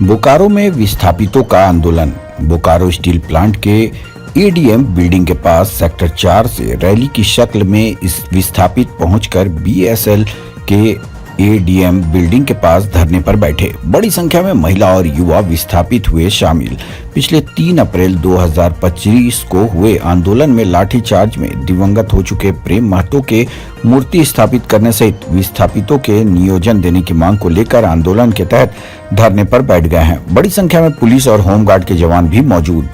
बोकारो में विस्थापितों का आंदोलन। बोकारो स्टील प्लांट के एडीएम बिल्डिंग के पास सेक्टर 4 से रैली की शक्ल में इस विस्थापित पहुंचकर बीएसएल के एडीएम बिल्डिंग के पास धरने पर बैठे बड़ी संख्या में महिला और युवा विस्थापित हुए शामिल। पिछले 3 अप्रैल 2025 को हुए आंदोलन में लाठीचार्ज में दिवंगत हो चुके प्रेम महतो के मूर्ति स्थापित करने सहित विस्थापितों के नियोजन देने की मांग को लेकर आंदोलन के तहत धरने पर बैठ गए हैं। बड़ी संख्या में पुलिस और होमगार्ड के जवान भी मौजूद।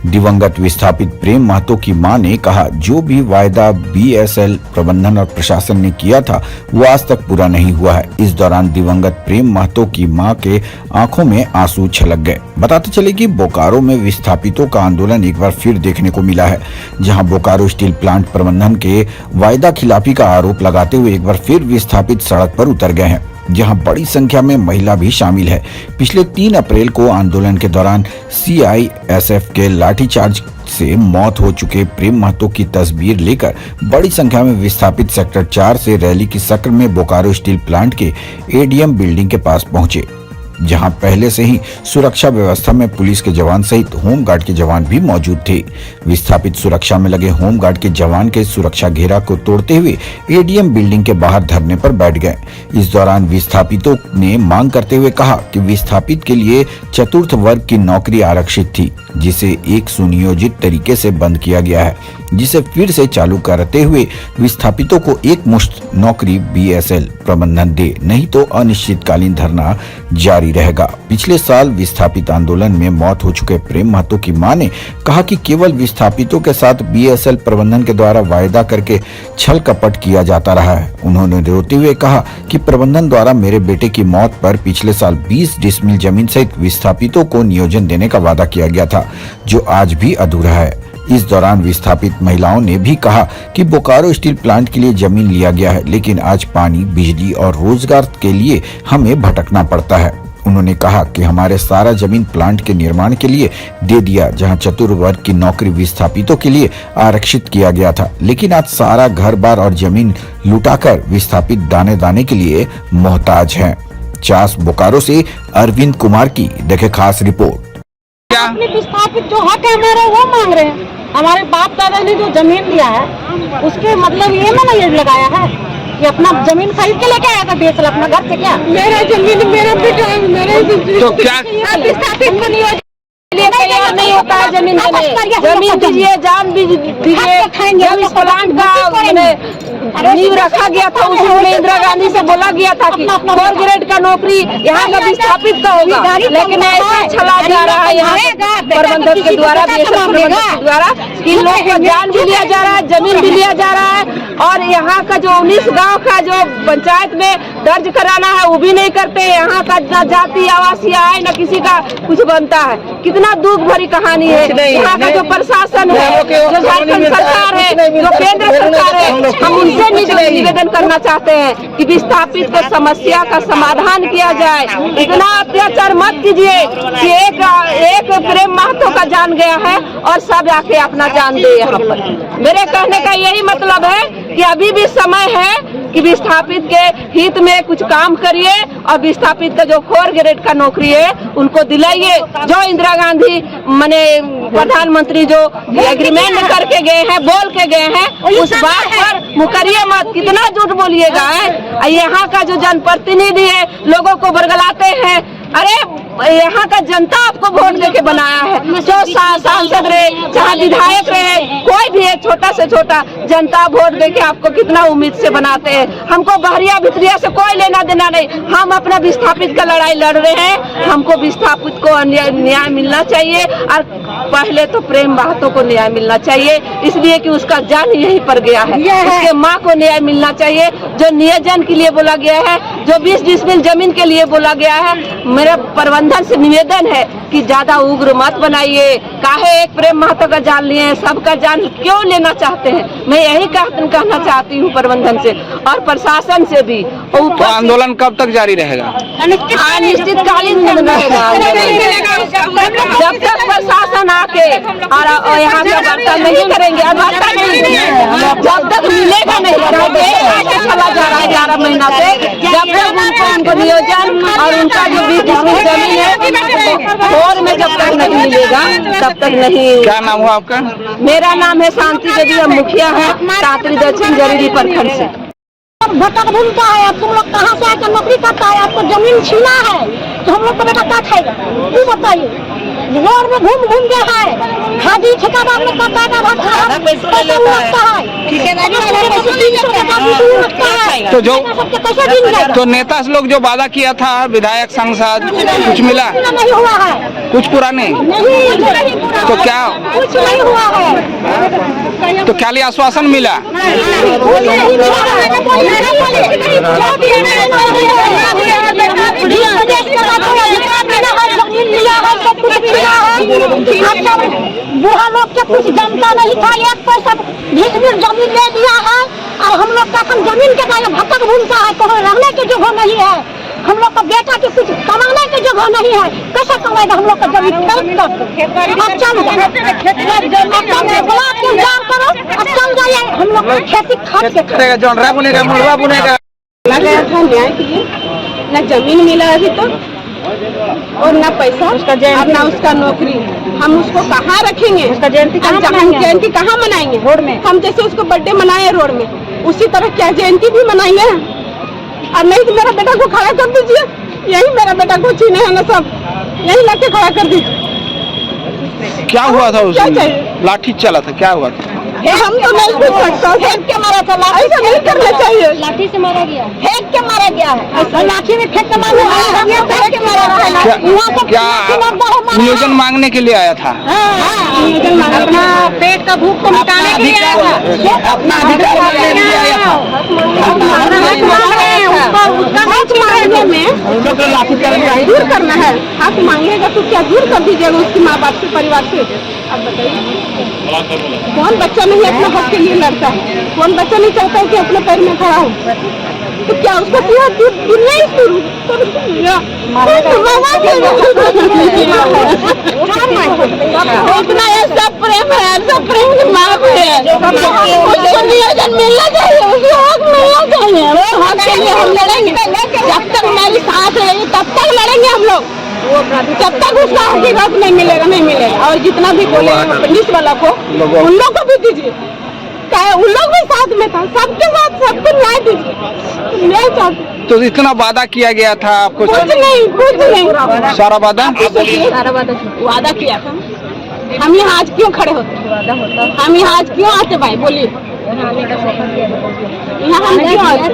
दिवंगत विस्थापित प्रेम महतो की मां ने कहा, जो भी वायदा बीएसएल प्रबंधन और प्रशासन ने किया था वो आज तक पूरा नहीं हुआ है। इस दौरान दिवंगत प्रेम महतो की मां के आंखों में आंसू छलक गए। बताते चले कि बोकारो में विस्थापितों का आंदोलन एक बार फिर देखने को मिला है, जहां बोकारो स्टील प्लांट प्रबंधन के वायदा खिलाफी का आरोप लगाते हुए एक बार फिर विस्थापित सड़क पर उतर गए हैं, जहां बड़ी संख्या में महिला भी शामिल है। पिछले 3 अप्रैल को आंदोलन के दौरान सीआईएसएफ के लाठीचार्ज से मौत हो चुके प्रेम महतो की तस्वीर लेकर बड़ी संख्या में विस्थापित सेक्टर 4 से रैली की शक्ल में बोकारो स्टील प्लांट के एडीएम बिल्डिंग के पास पहुंचे, जहां पहले से ही सुरक्षा व्यवस्था में पुलिस के जवान सहित होमगार्ड के जवान भी मौजूद थे। विस्थापित सुरक्षा में लगे होमगार्ड के जवान के सुरक्षा घेरा को तोड़ते हुए एडीएम बिल्डिंग के बाहर धरने पर बैठ गए। इस दौरान विस्थापितों ने मांग करते हुए कहा कि विस्थापित के लिए चतुर्थ वर्ग की नौकरी आरक्षित थी, जिसे एक सुनियोजित तरीके से बंद किया गया है, जिसे फिर से चालू करते हुए विस्थापितों को एक मुश्त नौकरी बीएसएल प्रबंधन दे, नहीं तो अनिश्चितकालीन धरना जारी रहेगा। पिछले साल विस्थापित आंदोलन में मौत हो चुके प्रेम महतो की मां ने कहा कि केवल विस्थापितों के साथ बीएसएल प्रबंधन के द्वारा वायदा करके छल कपट किया जाता रहा है। उन्होंने रोते हुए कहा कि प्रबंधन द्वारा मेरे बेटे की मौत पर पिछले साल 20 डिसमिल जमीन सहित विस्थापितों को नियोजन देने का वादा किया गया था, जो आज भी अधूरा है। इस दौरान विस्थापित महिलाओं ने भी कहा कि बोकारो स्टील प्लांट के लिए जमीन लिया गया है, लेकिन आज पानी, बिजली और रोजगार के लिए हमें भटकना पड़ता है। उन्होंने कहा कि हमारे सारा जमीन प्लांट के निर्माण के लिए दे दिया, जहां चतुर्वर्ग की नौकरी विस्थापितों के लिए आरक्षित किया गया था, लेकिन आज सारा घर बार और जमीन लुटाकर विस्थापित दाने दाने के लिए मोहताज हैं। चास बोकारो से अरविंद कुमार की देखे खास रिपोर्ट। अपने विस्थापित जो हक है हमारा वो मांग रहे हैं। हमारे बाप दादा ने जो जमीन लिया है उसके मतलब ये ना ये लगाया है कि अपना जमीन खरीद के लेके आया था बेच अपना घर से। क्या मेरा जमीन मेरा बेटा मेरे तो क्या विस्थापित को नहीं तैयार नहीं होता है जमीन जमीन दीजिए, जान भी दीजिए। इस प्लांट का नींव रखा गया था, उसमें इंदिरा गांधी से बोला गया था कि 4 ग्रेड का नौकरी यहाँ का विस्थापित का होगा, लेकिन ऐसा छला जा रहा है यहाँ प्रबंधक के द्वारा, इन लोगों को जान भी लिया जा रहा है, जमीन भी लिया जा रहा है, और यहाँ का जो 19 गांव का जो पंचायत में दर्ज कराना है वो भी नहीं करते। यहाँ का न जाति आवासीय आय न किसी का कुछ बनता है। कितना दुख भरी कहानी है। यहाँ का जो प्रशासन है, जो झारखंड सरकार है, जो केंद्र सरकार है, हम उनसे निवेदन करना चाहते हैं कि विस्थापित को समस्या का समाधान किया जाए। इतना अत्याचार मत कीजिए कि एक प्रेम महतो का जान गया है और सब आके अपना जान दे। यहाँ पर मेरे कहने का यही मतलब है कि अभी भी समय है कि विस्थापित के हित में कुछ काम करिए और विस्थापित का जो 4 ग्रेड का नौकरी है उनको दिलाइए। जो इंदिरा गांधी माने प्रधानमंत्री जो एग्रीमेंट करके गए हैं, बोल के गए हैं, उस बात पर मुकरिए मत। कितना झूठ बोलिएगा। यहाँ का जो जनप्रतिनिधि है लोगों को बरगलाते हैं। अरे यहाँ का जनता आपको वोट देके बनाया है। जो सांसद रहे, चाहे विधायक रहे, कोई भी है, छोटा से छोटा, जनता वोट देके आपको कितना उम्मीद से बनाते हैं। हमको बहरिया भितरिया से कोई लेना देना नहीं। हम अपना विस्थापित का लड़ाई लड़ रहे हैं। हमको विस्थापित को न्याय मिलना चाहिए, और पहले तो प्रेम महतो को न्याय मिलना चाहिए, इसलिए कि उसका जान यहीं पर गया है। उसके माँ को न्याय मिलना चाहिए। जो नियोजन के लिए बोला गया है, जो 20 डिसमिल जमीन के लिए बोला गया है, मेरा प्रबंधन से निवेदन है कि ज्यादा उग्र मत बनाइए, काहे एक प्रेम महतो का जान लिए हैं, सबका जान क्यों लेना चाहते हैं। मैं यही कहना चाहती हूँ प्रबंधन से और प्रशासन से भी। तो आंदोलन कब तक जारी रहेगा? अनिश्चितकालीन रहेगा, जब तक प्रशासन आके और यहाँ का वार्ता नहीं करेंगे, जब तक मिलेगा नहीं, चला जा रहा है 11 महीना से, जब तक उनको नियोजन और उनका जो 20 जमीन है और में जब तक नहीं मिलेगा तब तक नहीं। क्या नाम हुआ आपका? मेरा नाम है शांति देवी, हम मुखिया है तांतरी दक्षिण जरीरी प्रखंड से। भटक भूलता है, अब तुम लोग कहाँ से आकर नौकरी करता है, आपको जमीन छीना है तो हम लोग का बेटा क्या खाएगा, तू बताइए। रोड में घूम घूम के है, हाजी ठेकेदार में करता है, पैसा लगता है, तो जो तो नेता लोग जो वादा किया था, विधायक सांसद, कुछ मिला नहीं हुआ है, कुछ पूरा नहीं? तो क्या कुछ नहीं हुआ है, तो क्या आश्वासन मिला? बुढ़ा लोग के कुछ जनता नहीं था, एक पैसा भीख जमीन ले लिया है और हम लोग का जमीन के कारण भटक भूलता है, तो रहने की जगह नहीं है, हम लोग का बेटा के कुछ कमाने की जगह नहीं है, कैसे कमाएगा हम लोग का जमीन? चल जाइए, हम लोग खेती खाद से जोनरा बुनेगा, मुड़वा बुनेगा। लगाया था न्याय के लिए, न जमीन मिला अभी तक और न पैसा और न उसका नौकरी। हम उसको कहाँ रखेंगे, उसका जयंती कहाँ मनाएंगे? रोड में। हम जैसे उसको बर्थडे मनाए रोड में, उसी तरह क्या जयंती भी मनाएंगे? और नहीं तो मेरा बेटा को खड़ा कर दीजिए, यही मेरा बेटा को छीने है ना सब, यही लाके खड़ा कर दीजिए। क्या हुआ था उसमें? लाठी चला था, क्या हुआ था? हम तो नहीं पूछ सकते, फेंक के मारा था, ऐसा नहीं करना चाहिए। लाठी से मारा गया, फेंक के मारा गया है, लाठी में फेंक के मारा है। क्या नियोजन मांगने के लिए आया था? अपना पेट का भूख को मिटाने के लिए आया था, अपना अधिकार मांगने के लिए आया था। उसका हाथ मांगने में दूर करना है, हाथ मांगेगा तो क्या दूर कर दीजिएगा उसकी माँ बाप से, परिवार से? अब बताइए, कौन बच्चा नहीं अपने हक के लिए लड़ता है? कौन बच्चा नहीं चाहता है कि अपने पैर में खड़ा हो? तो क्या उसको पूरा दुनिया ही शुरू इतना ये सब प्रेम है, सब प्रेम की मांग है, उसको नियोजन मिलना चाहिए, उसको हक मिलना चाहिए, वो हक के लिए हम लड़ेंगे। जब तक मेरी सांस रहेगी तब तक लड़ेंगे हम लोग, जब तक उसका हकीकत नहीं मिलेगा, नहीं मिलेगा। और जितना भी बोले पुलिस वाला को, उन लोग को भी दीजिए, चाहे उन लोग भी साथ में था, सबके साथ सबको न्याय दीजिए, न्याय चाहते। तो इतना वादा किया गया था आपको? कुछ नहीं सारा वादा वादा किया था। हम यहाँ आज क्यों खड़े होते? हम यहाँ आज क्यों आते भाई, बोलिए? यहाँ हम क्यों आते?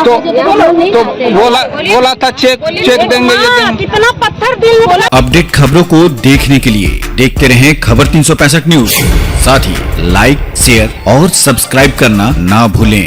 तो बोला था चेक देंगे, ये देंगे। कितना पत्थर दिल बोला। अपडेट खबरों को देखने के लिए देखते रहें खबर 365 न्यूज। साथ ही लाइक, शेयर और सब्सक्राइब करना ना भूलें।